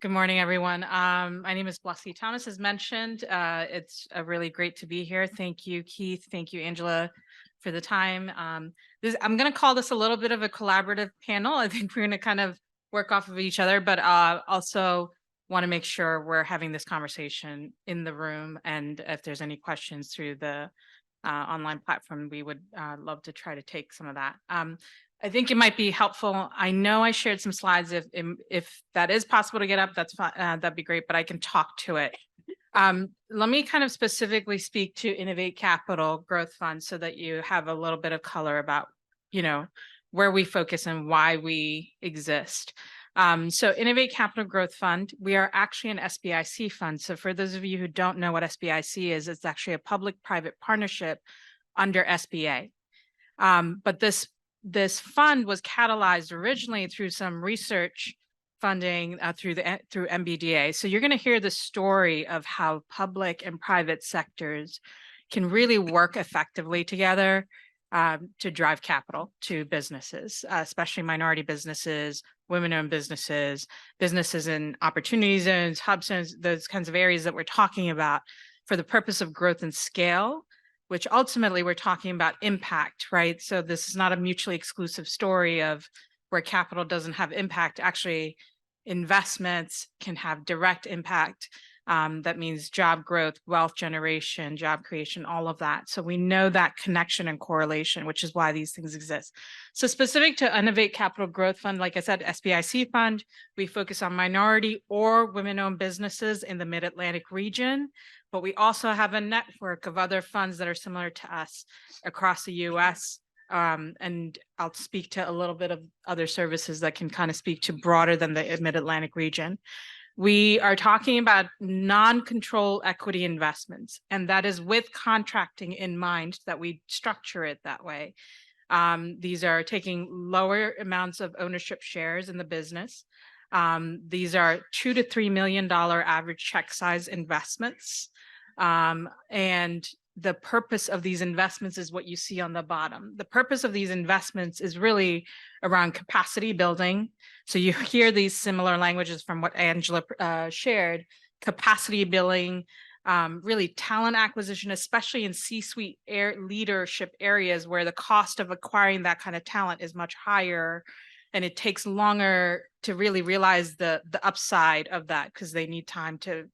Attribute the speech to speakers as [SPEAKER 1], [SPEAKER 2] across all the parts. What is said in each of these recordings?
[SPEAKER 1] Good morning, everyone. My name is Blessy Thomas, as mentioned. It's really great to be here. Thank you, Keith. Thank you, Angela, for the time. I'm going to call this a little bit of a collaborative panel. I think we're going to kind of work off of each other, but also want to make sure we're having this conversation in the room. And if there's any questions through the online platform, we would love to try to take some of that. I think it might be helpful. I know I shared some slides. If that is possible to get up, that's fine. That'd be great, but I can talk to it. Let me kind of specifically speak to Innovate Capital Growth Fund so that you have a little bit of color about, where we focus and why we exist. So Innovate Capital Growth Fund, we are actually an SBIC fund. So for those of you who don't know what SBIC is, it's actually a public-private partnership under SBA. But this fund was catalyzed originally through some research funding through MBDA. So you're going to hear the story of how public and private sectors can really work effectively together to drive capital to businesses, especially minority businesses, women-owned businesses, businesses in opportunity zones, hub zones, those kinds of areas that we're talking about for the purpose of growth and scale, which ultimately we're talking about impact, right? So this is not a mutually exclusive story of where capital doesn't have impact. Actually, investments can have direct impact. That means job growth, wealth generation, job creation, all of that. So we know that connection and correlation, which is why these things exist. So specific to Innovate Capital Growth Fund, like I said, SBIC fund, we focus on minority or women-owned businesses in the Mid-Atlantic region, but we also have a network of other funds that are similar to us across the US. And I'll speak to a little bit of other services that can kind of speak to broader than the Mid-Atlantic region. We are talking about non-control equity investments, and that is with contracting in mind that we structure it that way. These are taking lower amounts of ownership shares in the business. These are $2 to $3 million average check size investments. And the purpose of these investments is what you see on the bottom. The purpose of these investments is really around capacity building. So you hear these similar languages from what Angela shared, capacity building, really talent acquisition, especially in C-suite leadership areas where the cost of acquiring that kind of talent is much higher. And it takes longer to really realize the upside of that because they need time to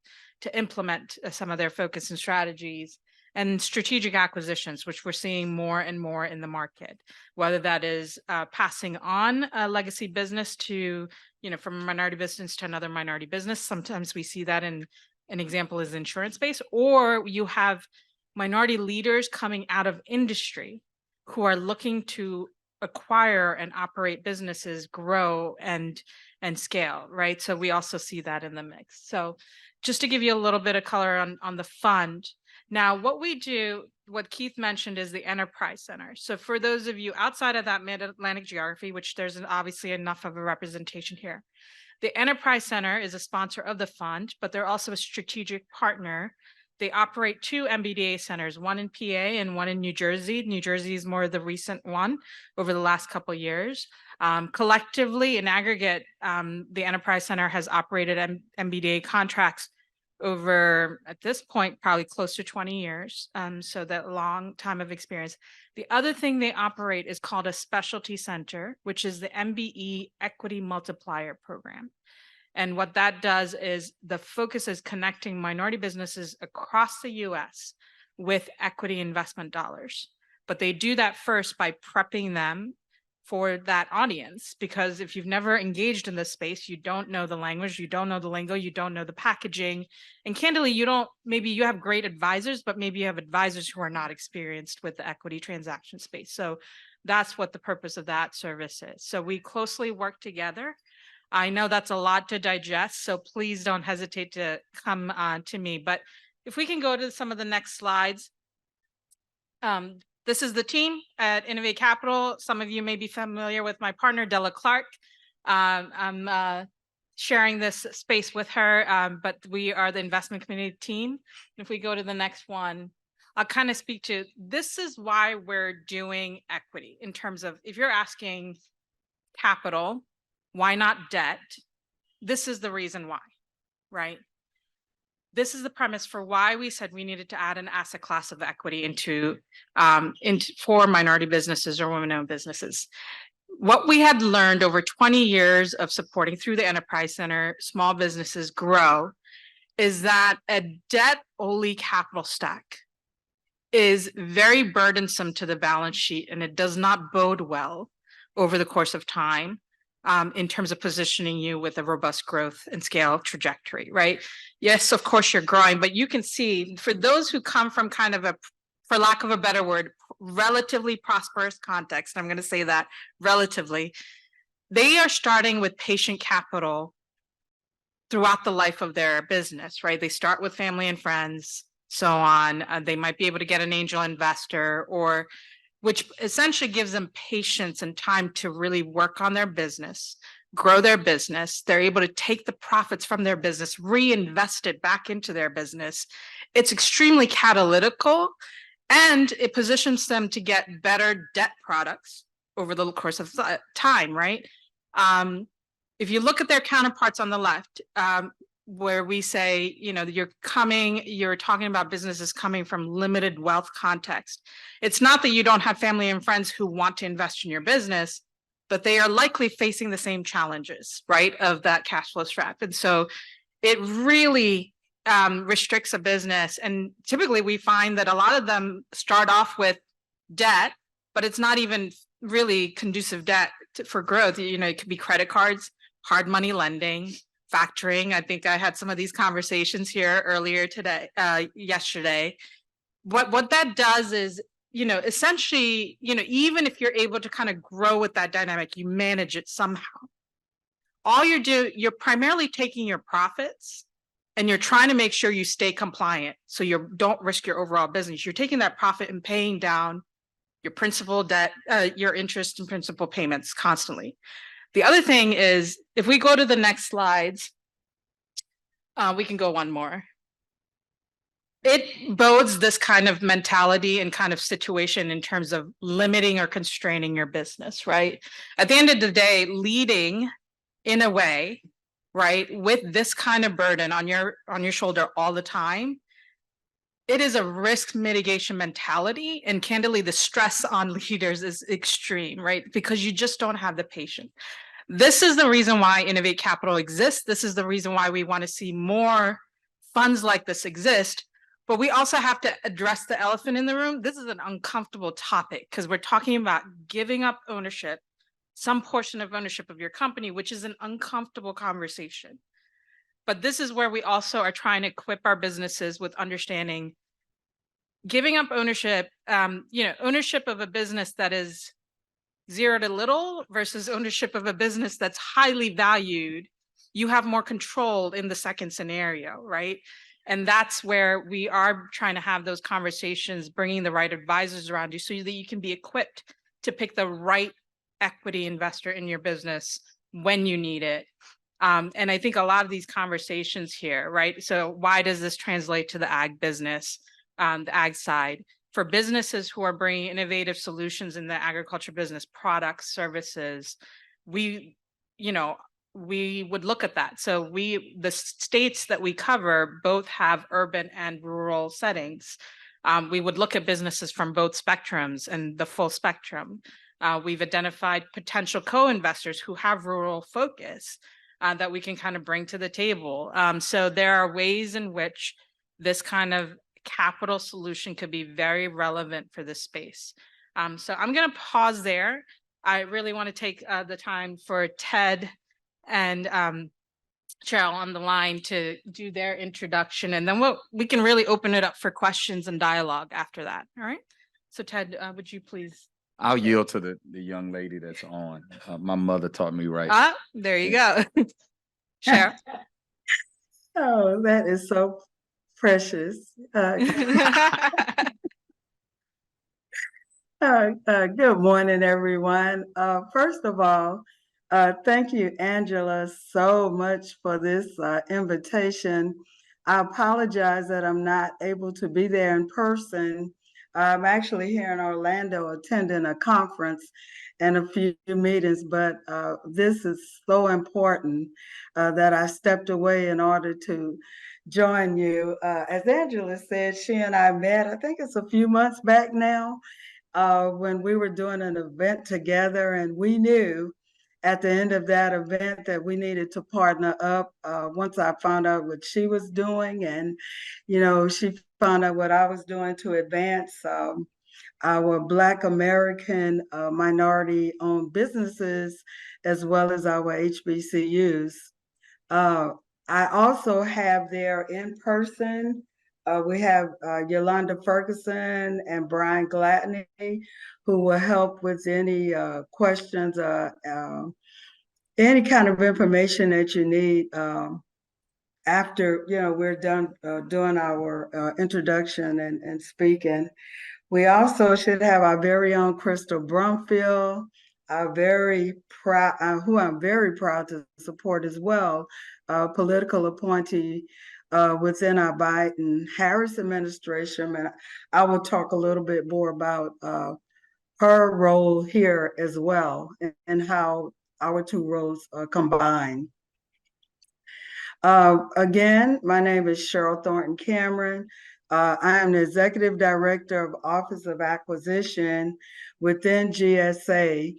[SPEAKER 1] implement some of their focus and strategies. And strategic acquisitions, which we're seeing more and more in the market, whether that is passing on a legacy business to, from a minority business to another minority business. Sometimes we see that in an example is insurance space, or you have minority leaders coming out of industry who are looking to acquire and operate businesses, grow and scale, right? So we also see that in the mix. So just to give you a little bit of color on the fund. Now, what we do, what Keith mentioned is the Enterprise Center. So for those of you outside of that Mid-Atlantic geography, which there's obviously enough of a representation here, the Enterprise Center is a sponsor of the fund, but they're also a strategic partner. They operate two MBDA centers, one in PA and one in New Jersey. New Jersey is more the recent one over the last couple of years. Collectively, in aggregate, the Enterprise Center has operated MBDA contracts over, at this point, probably close to 20 years. So that long time of experience. The other thing they operate is called a specialty center, which is the MBE Equity Multiplier Program. And what that does is the focus is connecting minority businesses across the US with equity investment dollars. But they do that first by prepping them for that audience, because if you've never engaged in this space, you don't know the language, you don't know the lingo, you don't know the packaging. And candidly, maybe you have great advisors, but maybe you have advisors who are not experienced with the equity transaction space. So that's what the purpose of that service is. So we closely work together. I know that's a lot to digest, so please don't hesitate to come to me. But if we can go to some of the next slides. This is the team at Innovate Capital. Some of you may be familiar with my partner, Della Clark. I'm sharing this space with her, but we are the investment community team. If we go to the next one, I'll kind of speak to, this is why we're doing equity in terms of, if you're asking capital, why not debt? This is the reason why. right? This is the premise for why we said we needed to add an asset class of equity into for minority businesses or women-owned businesses. What we had learned over 20 years of supporting through the Enterprise Center small businesses grow is that a debt-only capital stack is very burdensome to the balance sheet, and it does not bode well over the course of time in terms of positioning you with a robust growth and scale trajectory, right? Yes, of course you're growing, but you can see for those who come from kind of a, for lack of a better word, relatively prosperous context, I'm going to say that relatively, they are starting with patient capital throughout the life of their business, right? They start with family and friends, so on. They might be able to get an angel investor, or which essentially gives them patience and time to really work on their business, grow their business. They're able to take the profits from their business, reinvest it back into their business. It's extremely catalytical, and it positions them to get better debt products over the course of time, right? If you look at their counterparts on the left, where we say, you know, you're talking about businesses coming from limited wealth context. It's not that you don't have family and friends who want to invest in your business, but they are likely facing the same challenges, right, of that cash flow strap. And so it really restricts a business. And typically we find that a lot of them start off with debt, but it's not even really conducive debt for growth. You know, it could be credit cards, hard money lending, factoring. I think I had some of these conversations here earlier today, yesterday. What that does is, you know, essentially, you know, even if you're able to kind of grow with that dynamic, you manage it somehow. All you're primarily taking your profits and you're trying to make sure you stay compliant, so you don't risk your overall business. You're taking that profit and paying down your principal debt, your interest and principal payments constantly. The other thing is, if we go to the next slides, we can go one more. It bodes this kind of mentality and kind of situation in terms of limiting or constraining your business, right? At the end of the day, leading in a way, right, with this kind of burden on your shoulder all the time, it is a risk mitigation mentality, and candidly, the stress on leaders is extreme, right? Because you just don't have the patience. This is the reason why Innovate Capital exists. This is the reason why we want to see more funds like this exist. But we also have to address the elephant in the room. This is an uncomfortable topic because we're talking about giving up ownership, some portion of ownership of your company, which is an uncomfortable conversation. But this is where we also are trying to equip our businesses with understanding giving up ownership, you know, ownership of a business that is zero to little versus ownership of a business that's highly valued. You have more control in the second scenario, right? And that's where we are trying to have those conversations, bringing the right advisors around you so that you can be equipped to pick the right equity investor in your business when you need it. And I think a lot of these conversations here, right? So why does this translate to the ag business, the ag side? For businesses who are bringing innovative solutions in the agriculture business, products, services, we, you know, we would look at that. So the states that we cover both have urban and rural settings. We would look at businesses from both spectrums and the full spectrum. We've identified potential co-investors who have rural focus that we can kind of bring to the table. So there are ways in which this kind of capital solution could be very relevant for this space. So I'm going to pause there. I really want to take the time for Ted and Cheryl on the line to do their introduction, and then we can really open it up for questions and dialogue after that. All right. So Ted, would you please?
[SPEAKER 2] I'll yield to the young lady that's on. My mother taught me right.
[SPEAKER 1] There you go. Cheryl.
[SPEAKER 3] Oh, that is so precious. Good morning, everyone. First of all, thank you, Angela, so much for this invitation. I apologize that I'm not able to be there in person. I'm actually here in Orlando attending a conference and a few meetings, but this is so important that I stepped away in order to join you. As Angela said, she and I met, I think it's a few months back now, when we were doing an event together, and we knew at the end of that event that we needed to partner up. Once I found out what she was doing, and she found out what I was doing to advance our Black American minority-owned businesses, as well as our HBCUs. Uh, I also have there in person, we have Yolanda Ferguson and Brian Gladney, who will help with any questions, any kind of information that you need after we're done doing our introduction and speaking. We also should have our very own Crystal Brumfield, who I'm very proud to support as well, political appointee within our Biden-Harris administration. And I will talk a little bit more about her role here as well, and how our two roles combine. Again, my name is Cheryl Thornton Cameron. I am the Executive Director of Office of Acquisition within GSA.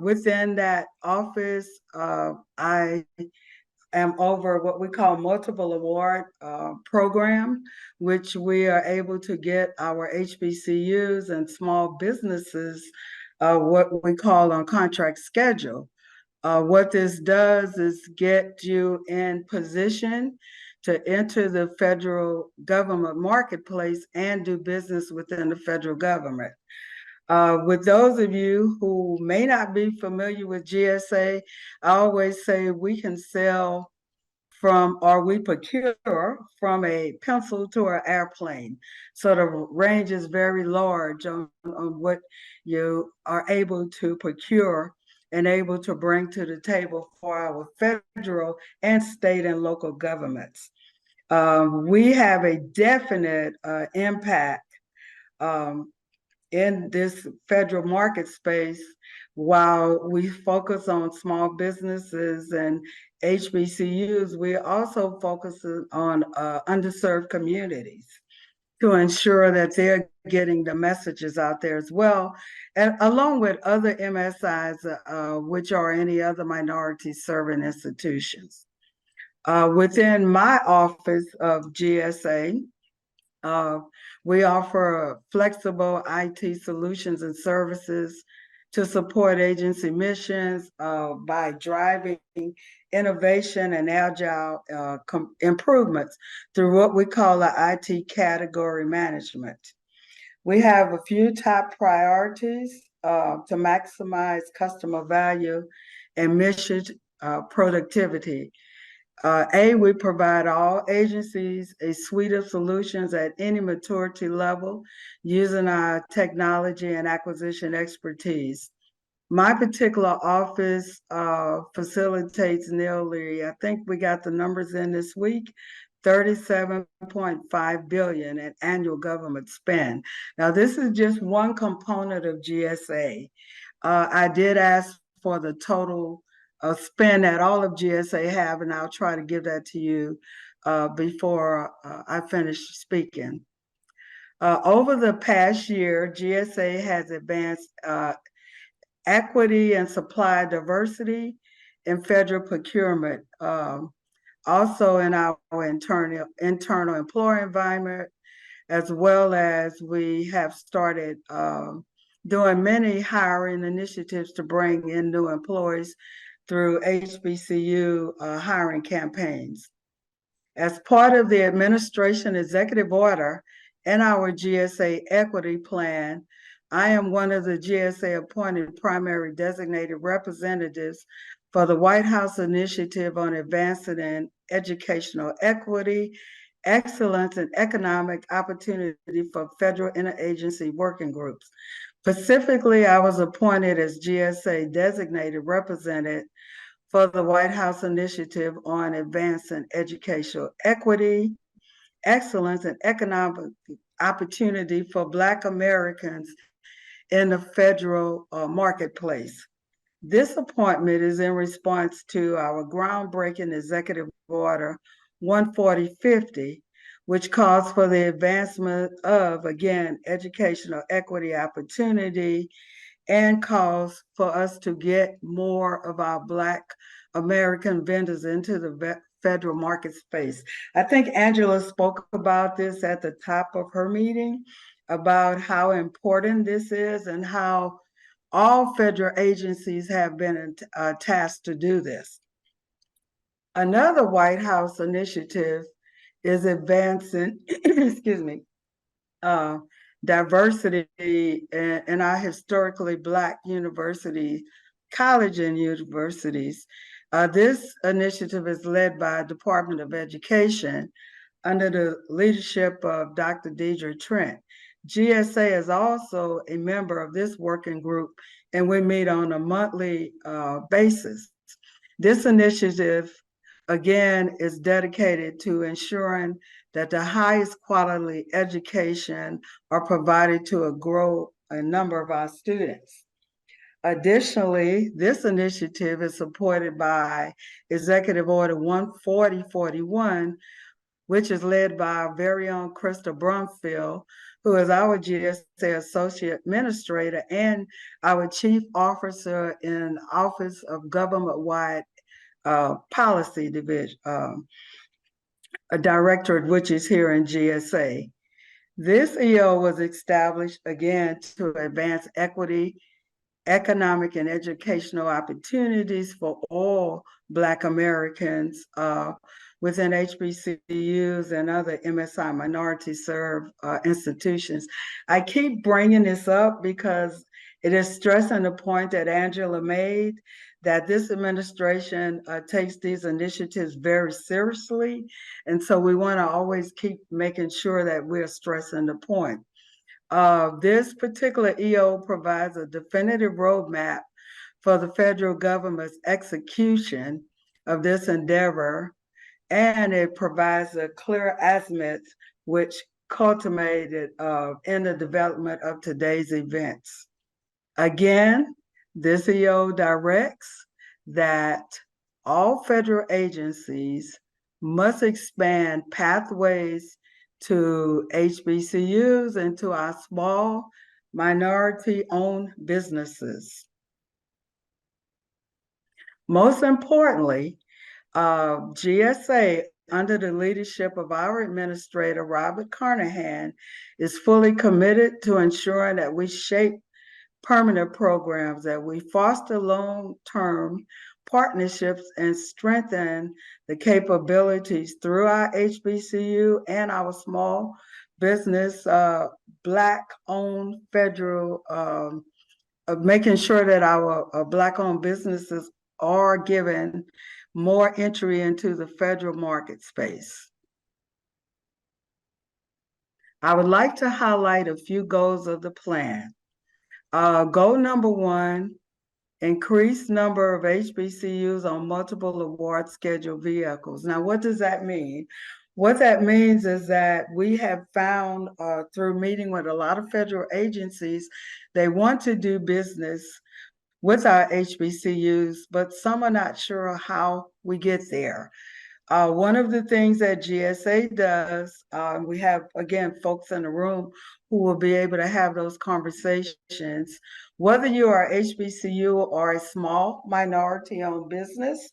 [SPEAKER 3] Within that office, I am over what we call multiple award program, which we are able to get our HBCUs and small businesses what we call on contract schedule. What this does is get you in position to enter the federal government marketplace and do business within the federal government. With those of you who may not be familiar with GSA, I always say we can sell from, or we procure from a pencil to an airplane. So the range is very large on what you are able to procure and able to bring to the table for our federal and state and local governments. We have a definite impact in this federal market space. While we focus on small businesses and HBCUs, we also focus on underserved communities to ensure that they're getting the messages out there as well, and along with other MSIs, which are any other minority serving institutions. Within my office of GSA, we offer flexible IT solutions and services to support agency missions by driving innovation and agile improvements through what we call the IT category management. We have a few top priorities to maximize customer value and mission productivity. We provide all agencies a suite of solutions at any maturity level using our technology and acquisition expertise. My particular office facilitates nearly, I think we got the numbers in this week, $37.5 billion in annual government spend. Now, this is just one component of GSA. I did ask for the total spend that all of GSA have, and I'll try to give that to you before I finish speaking. Over the past year, GSA has advanced equity and supply diversity in federal procurement, also in our internal employer environment, as well as we have started doing many hiring initiatives to bring in new employees through HBCU hiring campaigns. As part of the administration executive order and our GSA equity plan, I am one of the GSA appointed primary designated representatives for the White House Initiative on Advancing in Educational Equity, Excellence, and Economic Opportunity for Federal Interagency Working Groups. Specifically, I was appointed as GSA designated representative for the White House Initiative on Advancing Educational Equity, Excellence, and opportunity for Black Americans in the federal marketplace. This appointment is in response to our groundbreaking Executive Order 14050, which calls for the advancement of, again, educational equity opportunity and calls for us to get more of our Black American vendors into the federal market space. I think Angela spoke about this at the top of her meeting about how important this is and how all federal agencies have been tasked to do this. Another White House initiative is advancing, excuse me, diversity in our historically Black universities, college and universities. This initiative is led by Department of Education under the leadership of Dr. Deidre Trent. GSA is also a member of this working group, and we meet on a monthly basis. This initiative, again, is dedicated to ensuring that the highest quality education are provided to a number of our students. Additionally, this initiative is supported by Executive Order 14041, which is led by our very own Krista Brumfield, who is our GSA Associate Administrator and our Chief Officer in Office of Government-Wide Policy Division, a directorate which is here in GSA. This EO was established again to advance equity, economic and educational opportunities for all Black Americans within HBCUs and other MSI minority served institutions. I keep bringing this up because it is stressing the point that Angela made, that this administration takes these initiatives very seriously. And so we want to always keep making sure that we're stressing the point. This particular EO provides a definitive roadmap for the federal government's execution of this endeavor, and it provides a clear azimuth which culminated in the development of today's events. Again, this EO directs that all federal agencies must expand pathways to HBCUs and to our small minority-owned businesses. Most importantly, GSA, under the leadership of our administrator, Robert Carnahan, is fully committed to ensuring that we shape permanent programs, that we foster long-term partnerships and strengthen the capabilities through our HBCU and our small business, Black-owned federal, making sure that our Black-owned businesses are given more entry into the federal market space. I would like to highlight a few goals of the plan. Goal number one, increased number of HBCUs on multiple award schedule vehicles. Now, what does that mean? What that means is that we have found through meeting with a lot of federal agencies, they want to do business with our HBCUs, but some are not sure how we get there. One of the things that GSA does, we have, again, folks in the room who will be able to have those conversations. Whether you are HBCU or a small minority-owned business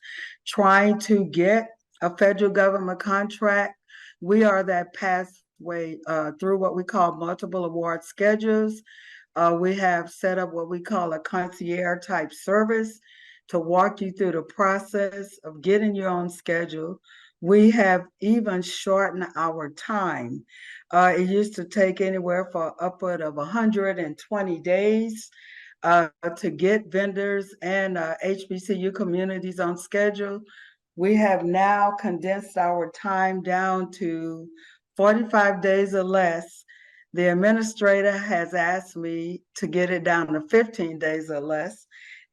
[SPEAKER 3] trying to get a federal government contract, we are that pathway through what we call multiple award schedules. We have set up what we call a concierge type service to walk you through the process of getting your own schedule. We have even shortened our time. It used to take anywhere for upward of 120 days to get vendors and HBCU communities on schedule. We have now condensed our time down to 45 days or less. The administrator has asked me to get it down to 15 days or less.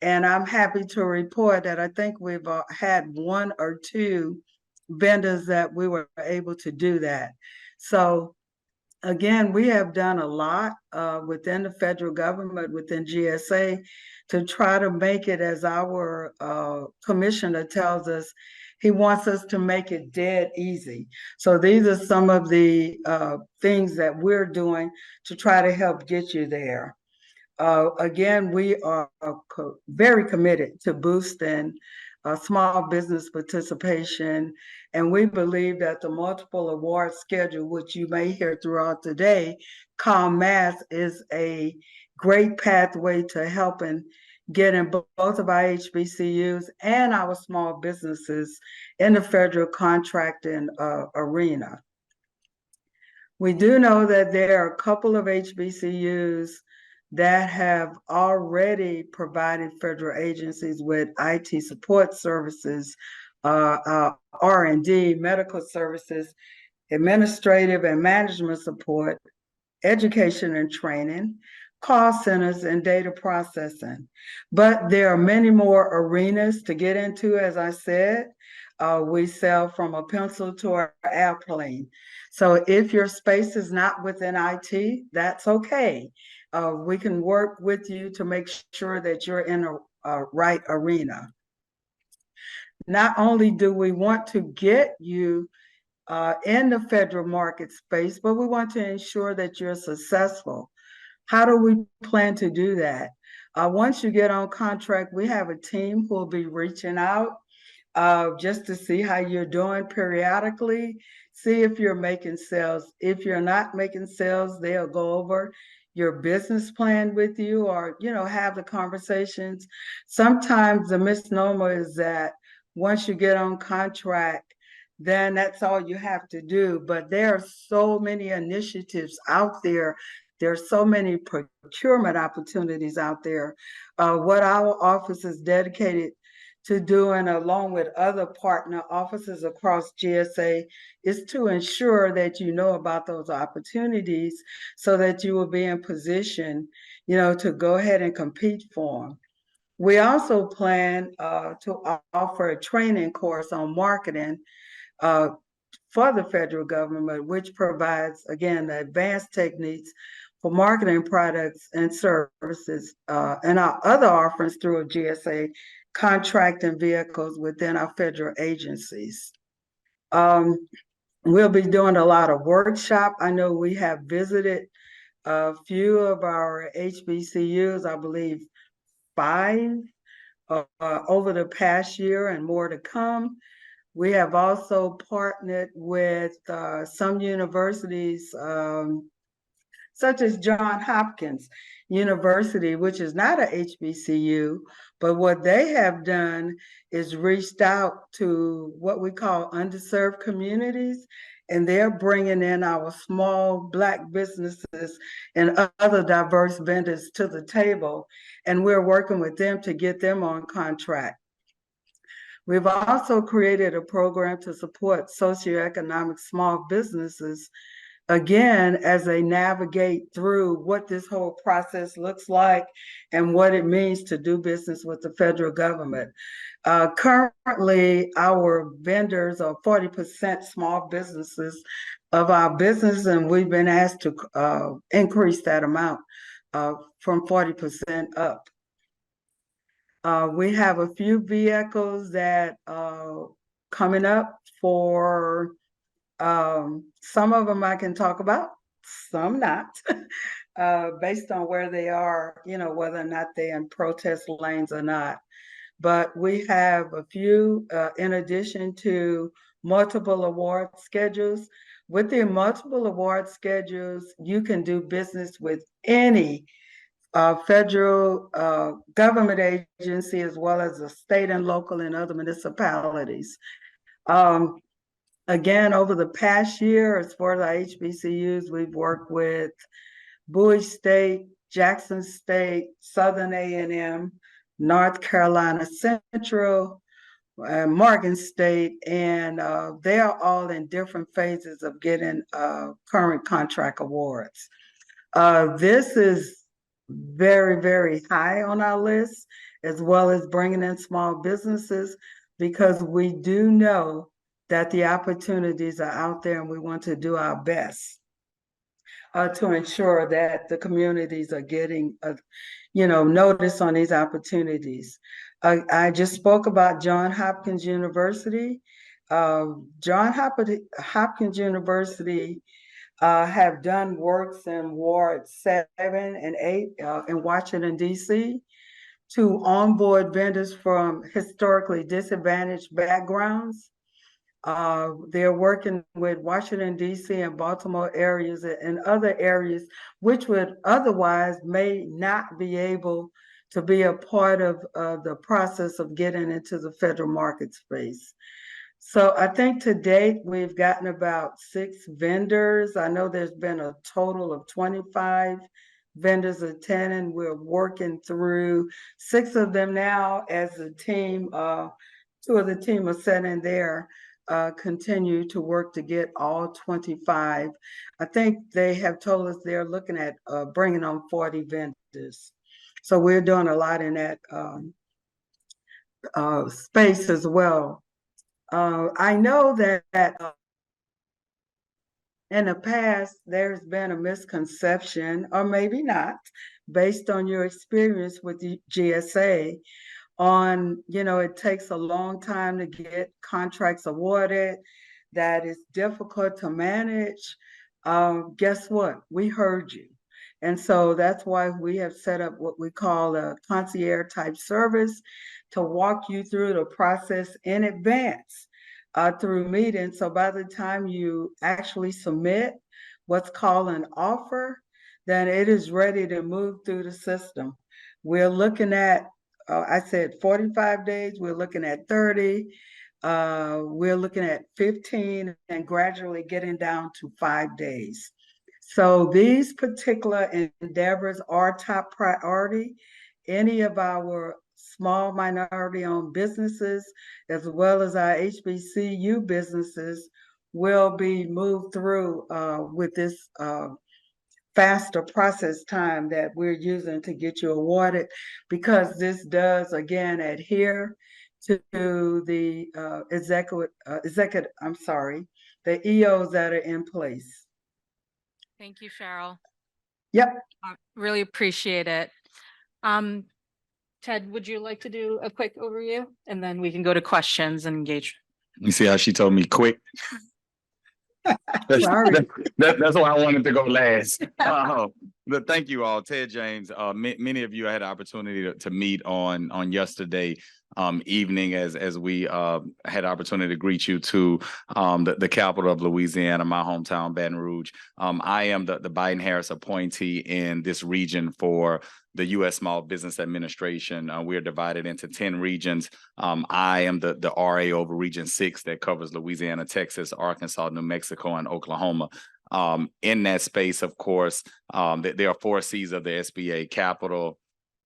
[SPEAKER 3] And I'm happy to report that I think we've had one or two vendors that we were able to do that. So Again, we have done a lot within the federal government, within GSA, to try to make it, as our commissioner tells us, he wants us to make it dead easy. So these are some of the things that we're doing to try to help get you there. Again, we are very committed to boosting small business participation, and we believe that the multiple award schedule, which you may hear throughout the day, called MASS, is a great pathway to helping getting both of our HBCUs and our small businesses in the federal contracting arena. We do know that there are a couple of HBCUs that have already provided federal agencies with IT support services, R&D, medical services, administrative and management support, education and training, call centers, and data processing. But there are many more arenas to get into, as I said. We sell from a pencil to an airplane. So if your space is not within IT, that's okay. We can work with you to make sure that you're in a right arena. Not only do we want to get you in the federal market space, but we want to ensure that you're successful. How do we plan to do that? Once you get on contract, we have a team who will be reaching out just to see how you're doing periodically, see if you're making sales. If you're not making sales, they'll go over your business plan with you, or, have the conversations. Sometimes the misnomer is that once you get on contract, then that's all you have to do. But there are so many initiatives out there. There are so many procurement opportunities out there. What our office is dedicated to doing, along with other partner offices across GSA, is to ensure that you know about those opportunities so that you will be in position, to go ahead and compete for them. We also plan to offer a training course on marketing for the federal government, which provides, again, the advanced techniques for marketing products and services, and our other offerings through a GSA contracting vehicles within our federal agencies. We'll be doing a lot of workshop. I know we have visited a few of our HBCUs, I believe 5 over the past year, and more to come. We have also partnered with some universities, such as Johns Hopkins University, which is not a HBCU, but what they have done is reached out to what we call underserved communities, and they're bringing in our small Black businesses and other diverse vendors to the table, and we're working with them to get them on contract. We've also created a program to support socioeconomic small businesses, again, as they navigate through what this whole process looks like and what it means to do business with the federal government. Currently, our vendors are 40% small businesses of our business, and we've been asked to increase that amount from 40% up. We have a few vehicles that are coming up for some of them I can talk about, some not, based on where they are, whether or not they're in protest lanes or not. But we have a few, in addition to multiple award schedules. With the multiple award schedules, you can do business with any federal government agency, as well as the state and local and other municipalities. Again, over the past year, as far as our HBCUs, we've worked with Bowie State, Jackson State, Southern A&M, North Carolina Central, Morgan State, and they are all in different phases of getting current contract awards. This is very, very high on our list, as well as bringing in small businesses, because we do know that the opportunities are out there and we want to do our best. to ensure that the communities are getting, notice on these opportunities. I just spoke about Johns Hopkins University. Hopkins University have done works in Ward 7 and 8 in Washington, D.C. to onboard vendors from historically disadvantaged backgrounds. They're working with Washington, D.C. and Baltimore areas and other areas which would otherwise may not be able to be a part of the process of getting into the federal market space. So I think to date, we've gotten about 6 vendors. I know there's been a total of 25 vendors attending. We're working through 6 of them now as a team. 2 of the team are sitting there, continue to work to get all 25. I think they have told us they're looking at bringing on 40 vendors. So we're doing a lot in that space as well. I know that in the past, there's been a misconception, or maybe not, based on your experience with the GSA, on, it takes a long time to get contracts awarded, that it's difficult to manage. Guess what? We heard you. And so that's why we have set up what we call a concierge type service to walk you through the process in advance through meetings. So by the time you actually submit what's called an offer, then it is ready to move through the system. We're looking at, I said 45 days, we're looking at 30, we're looking at 15 and gradually getting down to 5 days. So these particular endeavors are top priority. Any of our small minority-owned businesses, as well as our HBCU businesses, will be moved through with this faster process time that we're using to get you awarded, because this does, again, adhere to the the EOs that are in place.
[SPEAKER 1] Thank you, Cheryl.
[SPEAKER 3] Yep.
[SPEAKER 1] Really appreciate it. Ted, would you like to do a quick overview? And then we can go to questions and engage.
[SPEAKER 2] You see how she told me quick?
[SPEAKER 3] Sorry.
[SPEAKER 2] That's why I wanted to go last. But thank you all, Ted James. Many of you I had the opportunity to meet on yesterday evening as we had the opportunity to greet you to the capital of Louisiana, my hometown, Baton Rouge. I am the Biden-Harris appointee in this region for the U.S. Small Business Administration. We are divided into 10 regions. I am the RA over Region 6 that covers Louisiana, Texas, Arkansas, New Mexico, and Oklahoma. In that space, of course, there are 4 C's of the SBA: capital,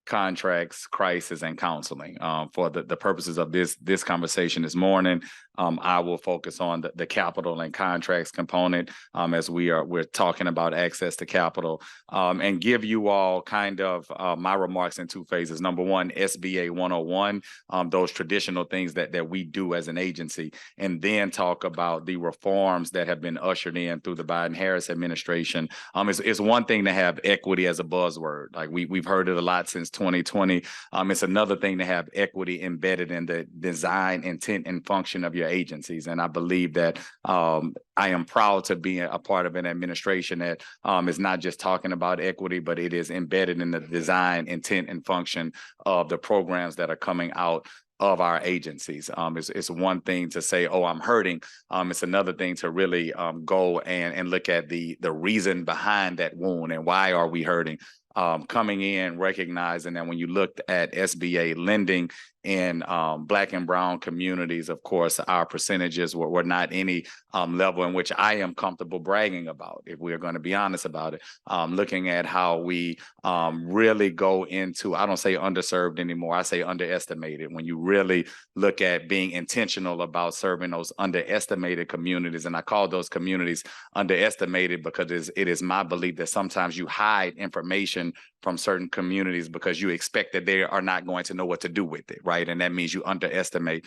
[SPEAKER 2] contracts, crisis, and counseling. For the purposes of this conversation this morning, I will focus on the capital and contracts component as we're talking about access to capital, and give you all kind of my remarks in 2 phases. Number 1, SBA 101, those traditional things that we do as an agency, and then talk about the reforms that have been ushered in through the Biden-Harris administration. It's one thing to have equity as a buzzword. Like we've heard it a lot since 2020. It's another thing to have equity embedded in the design, intent, and function of your agencies. And I believe that I am proud to be a part of an administration that is not just talking about equity, but it is embedded in the design, intent, and function of the programs that are coming out of our agencies. It's one thing to say, oh, I'm hurting. It's another thing to really go and look at the reason behind that wound and why are we hurting. Coming in, recognizing that when you looked at SBA lending in Black and brown communities, of course, our percentages were not any level in which I am comfortable bragging about, if we're going to be honest about it. Looking at how we really go into, I don't say underserved anymore, I say underestimated. When you really look at being intentional about serving those underestimated communities, and I call those communities underestimated because it is my belief that sometimes you hide information from certain communities because you expect that they are not going to know what to do with it, right? right? And that means you underestimate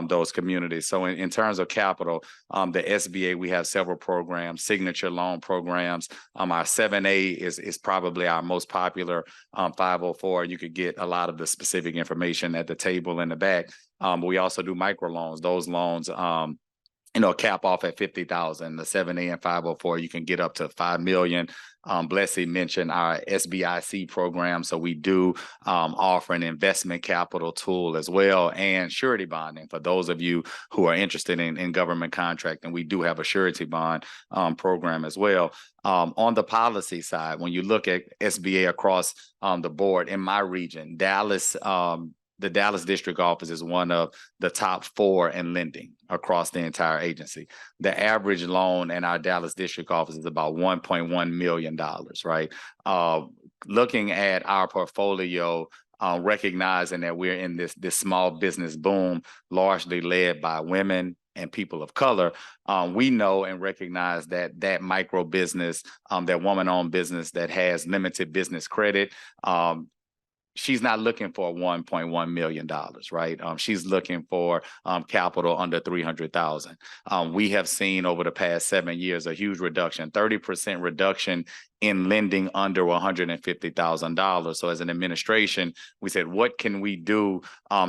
[SPEAKER 2] those communities. So in terms of capital, the SBA, we have several programs, signature loan programs. Our 7A is probably our most popular 504. You could get a lot of the specific information at the table in the back. But we also do microloans. Those loans, cap off at 50,000. The 7A and 504, you can get up to 5 million. Blessy mentioned our SBIC program. So we do offer an investment capital tool as well, and surety bonding for those of you who are interested in government contracting. We do have a surety bond program as well. On the policy side, when you look at SBA across the board in my region, Dallas, the Dallas district office is one of the top 4 in lending across the entire agency. The average loan in our Dallas district office is about $1.1 million, right? Looking at our portfolio, recognizing that we're in this small business boom, largely led by women and people of color, we know and recognize that micro business, that woman-owned business that has limited business credit, she's not looking for $1.1 million, right? She's looking for capital under $300,000. We have seen over the past 7 years a huge reduction, 30% reduction in lending under $150,000. So as an administration, we said, what can we do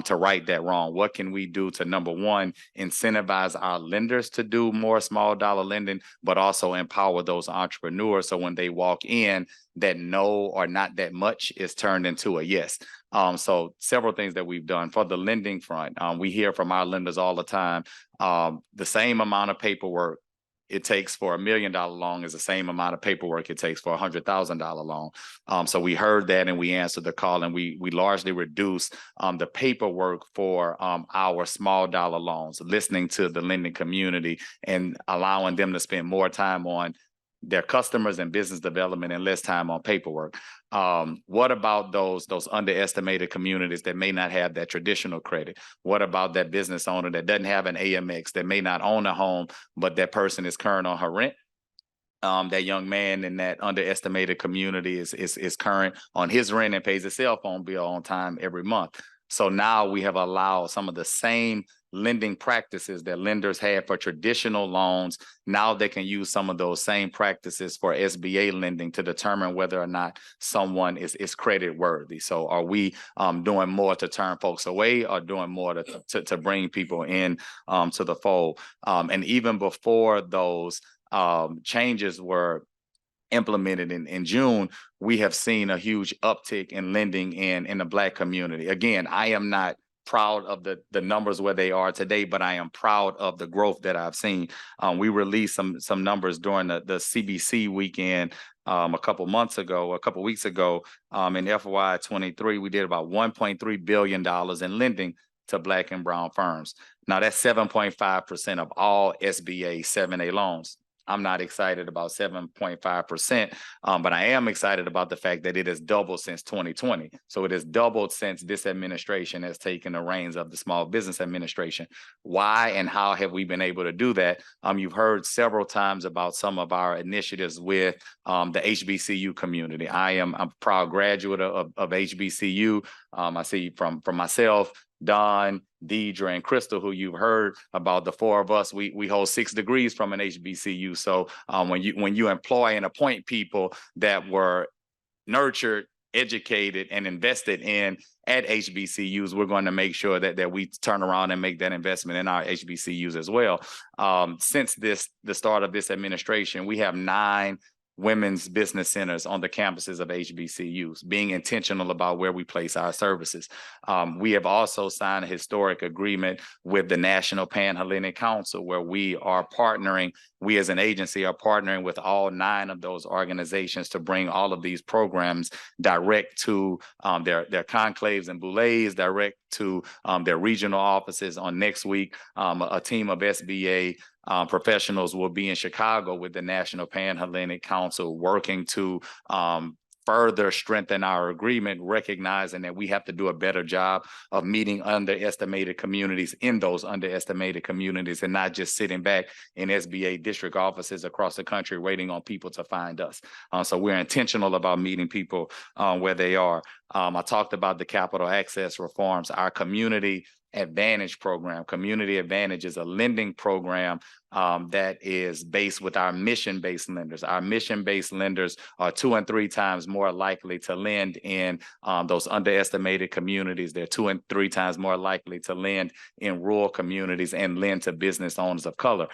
[SPEAKER 2] to right that wrong? What can we do to, number one, incentivize our lenders to do more small dollar lending, but also empower those entrepreneurs so when they walk in, that no or not that much is turned into a yes. So several things that we've done for the lending front. We hear from our lenders all the time, the same amount of paperwork it takes for $1 million loan is the same amount of paperwork it takes for $100,000 loan. So we heard that and we answered the call, and we largely reduced the paperwork for our small dollar loans, listening to the lending community and allowing them to spend more time on their customers and business development and less time on paperwork. What about those underestimated communities that may not have that traditional credit? What about that business owner that doesn't have an AMX, that may not own a home, but that person is current on her rent? That young man in that underestimated community is current on his rent and pays a cell phone bill on time every month. So now we have allowed some of the same lending practices that lenders have for traditional loans. Now they can use some of those same practices for SBA lending to determine whether or not someone is credit worthy. So are we doing more to turn folks away, or doing more to bring people in to the fold? And even before those changes were implemented in June, we have seen a huge uptick in lending in the Black community. Again, I am not proud of the numbers where they are today, but I am proud of the growth that I've seen. We released some numbers during the CBC weekend a couple weeks ago. In FY23, we did about $1.3 billion in lending to Black and brown firms. Now that's 7.5% of all SBA 7A loans. I'm not excited about 7.5%, but I am excited about the fact that it has doubled since 2020. So it has doubled since this administration has taken the reins of the Small Business Administration. Why and how have we been able to do that? You've heard several times about some of our initiatives with the HBCU community. I'm a proud graduate of HBCU. I see from myself, Don, Deidre, and Crystal, who you've heard about, the 4 of us, we hold 6 degrees from an HBCU. So when you employ and appoint people that were nurtured, educated, and invested in at HBCUs, we're going to make sure that we turn around and make that investment in our HBCUs as well. Since the start of this administration, we have 9 women's business centers on the campuses of HBCUs, being intentional about where we place our services. We have also signed a historic agreement with the National Pan-Hellenic Council, where we as an agency are partnering with all 9 of those organizations to bring all of these programs direct to their conclaves and boulets, direct to their regional offices. On next week, a team of SBA professionals will be in Chicago with the National Pan-Hellenic Council, working to further strengthen our agreement, recognizing that we have to do a better job of meeting underestimated communities in those underestimated communities, and not just sitting back in SBA district offices across the country waiting on people to find us. So we're intentional about meeting people where they are. I talked about the capital access reforms, our Community Advantage program. Community Advantage is a lending program that is based with our mission-based lenders. Our mission-based lenders are 2 and 3 times more likely to lend in those underestimated communities. They're 2 and 3 times more likely to lend in rural communities and lend to business owners of color.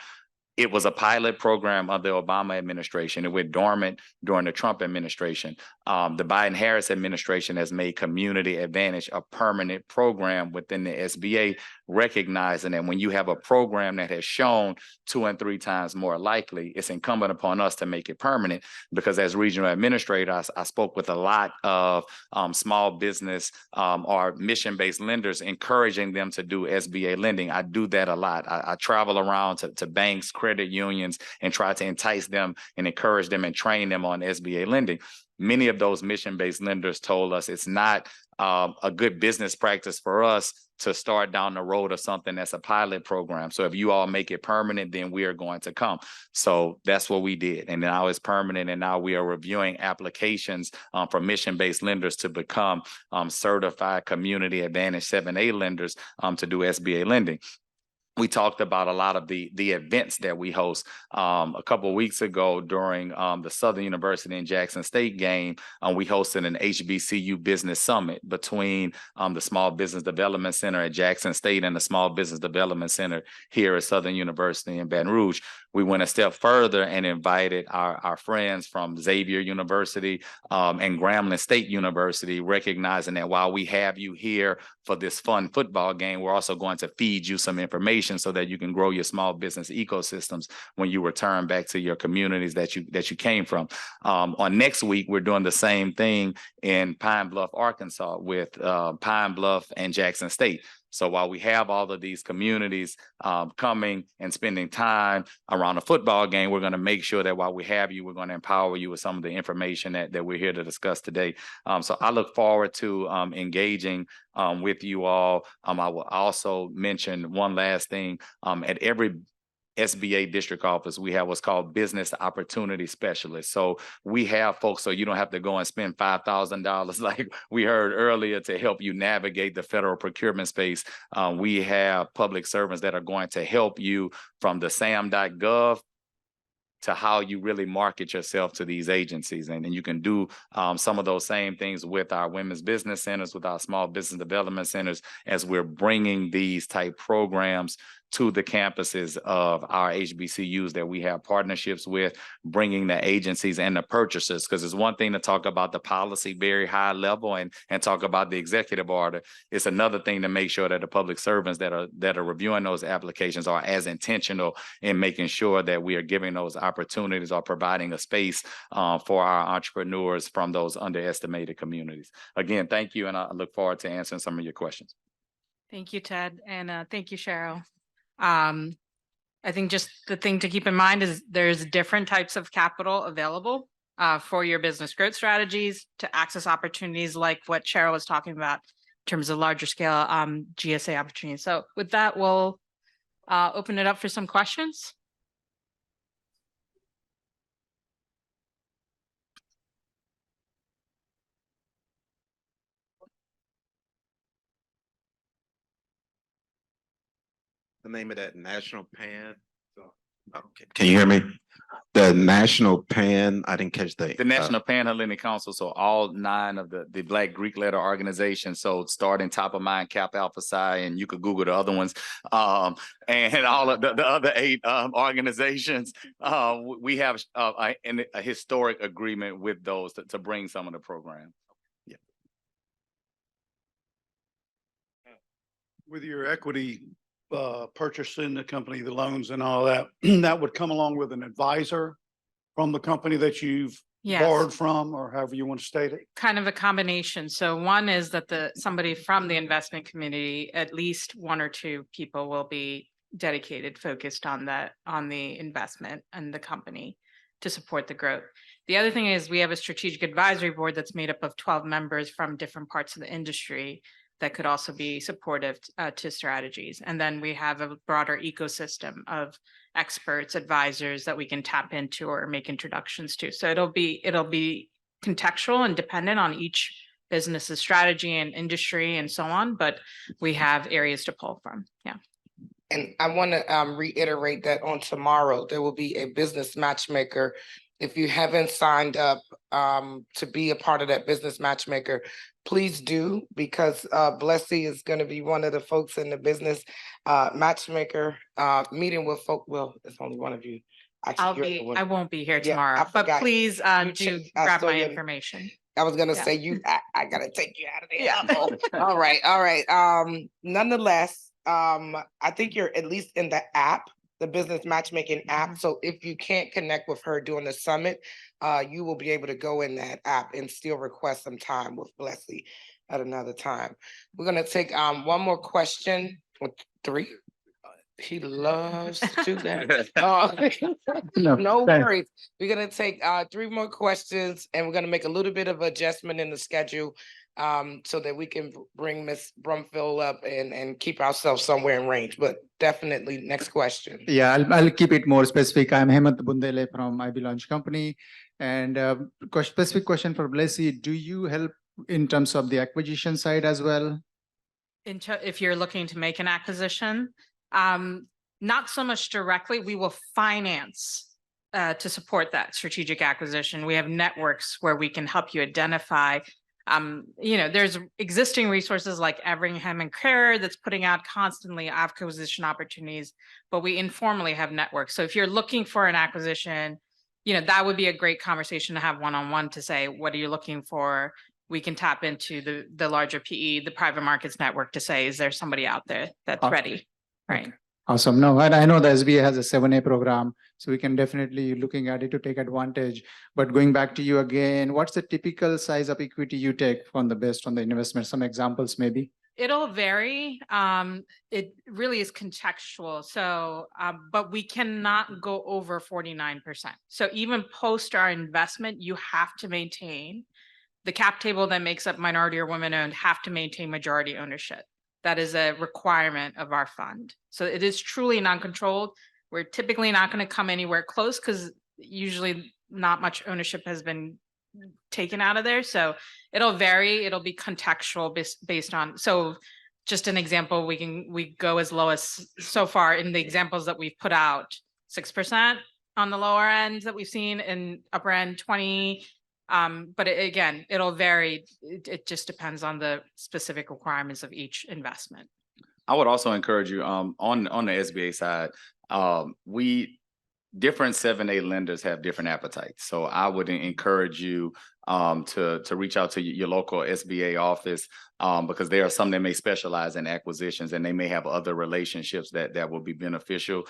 [SPEAKER 2] It was a pilot program of the Obama administration. It went dormant during the Trump administration. The Biden-Harris administration has made Community Advantage a permanent program within the SBA, recognizing that when you have a program that has shown 2 and 3 times more likely, it's incumbent upon us to make it permanent, because as regional administrator, I spoke with a lot of small business or mission-based lenders, encouraging them to do SBA lending. I do that a lot. I travel around to banks, credit unions, and try to entice them and encourage them and train them on SBA lending. Many of those mission-based lenders told us it's not a good business practice for us to start down the road of something that's a pilot program. So if you all make it permanent, then we are going to come. So that's what we did. And now it's permanent. And now we are reviewing applications for mission-based lenders to become certified Community Advantage 7A lenders to do SBA lending. We talked about a lot of the events that we host. A couple of weeks ago during the Southern University and Jackson State game, we hosted an HBCU Business Summit between the Small Business Development Center at Jackson State and the Small Business Development Center here at Southern University in Baton Rouge. We went a step further and invited our friends from Xavier University and Grambling State University, recognizing that while we have you here for this fun football game, we're also going to feed you some information so that you can grow your small business ecosystems when you return back to your communities that you came from. On next week, we're doing the same thing in Pine Bluff, Arkansas, with Pine Bluff and Jackson State. So while we have all of these communities coming and spending time around a football game, we're going to make sure that while we have you, we're going to empower you with some of the information that we're here to discuss today. So I look forward to engaging with you all. I will also mention one last thing. At every SBA district office, we have what's called business opportunity specialists. So we have folks, so you don't have to go and spend $5,000 like we heard earlier to help you navigate the federal procurement space. We have public servants that are going to help you from the sam.gov to how you really market yourself to these agencies. And you can do some of those same things with our women's business centers, with our small business development centers, as we're bringing these type programs to the campuses of our HBCUs that we have partnerships with, bringing the agencies and the purchasers, because it's one thing to talk about the policy very high level and talk about the executive order. It's another thing to make sure that the public servants that are reviewing those applications are as intentional in making sure that we are giving those opportunities or providing a space for our entrepreneurs from those underestimated communities. Again, thank you, and I look forward to answering some of your questions.
[SPEAKER 1] Thank you, Ted, and thank you, Cheryl. I think just the thing to keep in mind is there's different types of capital available for your business growth strategies to access opportunities like what Cheryl was talking about in terms of larger scale GSA opportunities. So with that, we'll open it up for some questions.
[SPEAKER 4] The name of that national PAN. Okay. Can you hear me? The national PAN, I didn't catch the
[SPEAKER 2] National Panhellenic Council, so all 9 of the Black Greek letter organizations. So starting top of mind, Kappa Alpha Psi, and you could Google the other ones, and all of the other 8 organizations. We have a historic agreement with those to bring some of the program. Yeah.
[SPEAKER 5] With your equity purchase in the company, the loans and all that, that would come along with an advisor from the company that you've borrowed from, or however you want to state it? Kind
[SPEAKER 1] of a combination. So one is that somebody from the investment community, at least 1 or 2 people will be dedicated, focused on the investment and the company. to support the growth. The other thing is we have a strategic advisory board that's made up of 12 members from different parts of the industry that could also be supportive to strategies. And then we have a broader ecosystem of experts, advisors that we can tap into or make introductions to. So it'll be contextual and dependent on each business's strategy and industry and so on, but we have areas to pull from. Yeah.
[SPEAKER 6] And I want to reiterate that on tomorrow, there will be a business matchmaker. If you haven't signed up to be a part of that business matchmaker, please do, because Blessy is going to be one of the folks in the business matchmaker meeting with folk. Well, it's only one of you. Actually,
[SPEAKER 1] I won't be here
[SPEAKER 6] Yeah,
[SPEAKER 1] tomorrow,
[SPEAKER 6] I
[SPEAKER 1] but
[SPEAKER 6] forgot.
[SPEAKER 1] please
[SPEAKER 6] You
[SPEAKER 1] do
[SPEAKER 6] I
[SPEAKER 1] grab
[SPEAKER 6] saw
[SPEAKER 1] my
[SPEAKER 6] your-
[SPEAKER 1] information.
[SPEAKER 6] I was gonna
[SPEAKER 1] Yeah.
[SPEAKER 6] say I gotta take you out of there.
[SPEAKER 1] Yeah.
[SPEAKER 6] All right. Nonetheless, I think you're at least in the app, the business matchmaking app. So if you can't connect with her during the summit, you will be able to go in that app and still request some time with Blessy at another time. We're gonna take one more question with 3. He loves to do that. No worries. We're gonna take 3 more questions, and we're gonna make a little bit of adjustment in the schedule so that we can bring Ms. Brumfield up and keep ourselves somewhere in range. But definitely, next question.
[SPEAKER 7] Yeah, I'll keep it more specific. I'm Hemant Bundele from IB Launch Company. And specific question for Blessy, do you help in terms of the acquisition side as well?
[SPEAKER 1] If you're looking to make an acquisition, not so much directly, we will finance to support that strategic acquisition. We have networks where we can help you identify, there's existing resources like Everingham and Kerr that's putting out constantly acquisition opportunities, but we informally have networks. So if you're looking for an acquisition, that would be a great conversation to have one-on-one to say, what are you looking for? We can tap into the larger PE, the private markets network to say, is there somebody out there that's
[SPEAKER 7] Okay.
[SPEAKER 1] ready? Right.
[SPEAKER 7] Awesome. No, and I know the SBA has a 7A program, so we can definitely looking at it to take advantage. But going back to you again, what's the typical size of equity you take based on the investment? Some examples maybe?
[SPEAKER 1] It'll vary. It really is contextual. So, but we cannot go over 49%. So even post our investment, you have to maintain the cap table that makes up minority or women owned have to maintain majority ownership. That is a requirement of our fund. So it is truly non-controlled. We're typically not going to come anywhere close because usually not much ownership has been taken out of there. So it'll vary. It'll be contextual based on. So just an example, we go as low as so far in the examples that we've put out 6% on the lower end that we've seen, and upper end 20. But again, it'll vary. It just depends on the specific requirements of each investment.
[SPEAKER 2] I would also encourage you on the SBA side, different 7A lenders have different appetites. So I would encourage you to reach out to your local SBA office because there are some that may specialize in acquisitions and they may have other relationships that will be beneficial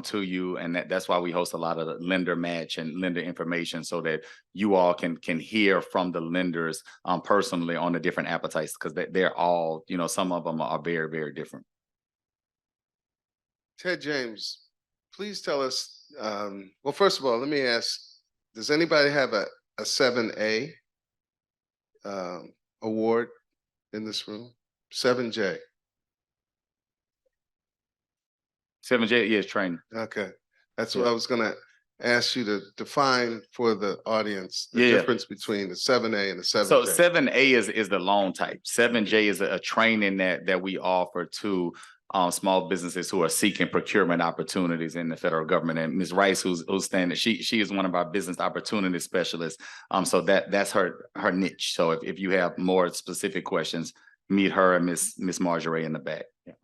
[SPEAKER 2] to you. And that's why we host a lot of the lender match and lender information so that you all can hear from the lenders personally on the different appetites because they're all, some of them are very, very different.
[SPEAKER 8] Ted James, please tell us, well, first of all, let me ask, does anybody have a 7A award in this room? 7J.
[SPEAKER 2] 7J, yes, training.
[SPEAKER 8] Okay. That's what I was going to ask you to define for the audience, the difference between the 7A and the 7J.
[SPEAKER 2] So 7A is the loan type. 7J is a training that we offer to small businesses who are seeking procurement opportunities in the federal government. And Ms. Rice, who's standing, she is one of our business opportunity specialists. So that's her niche. So if you have more specific questions, meet her and Miss Marjorie in the back. Yeah.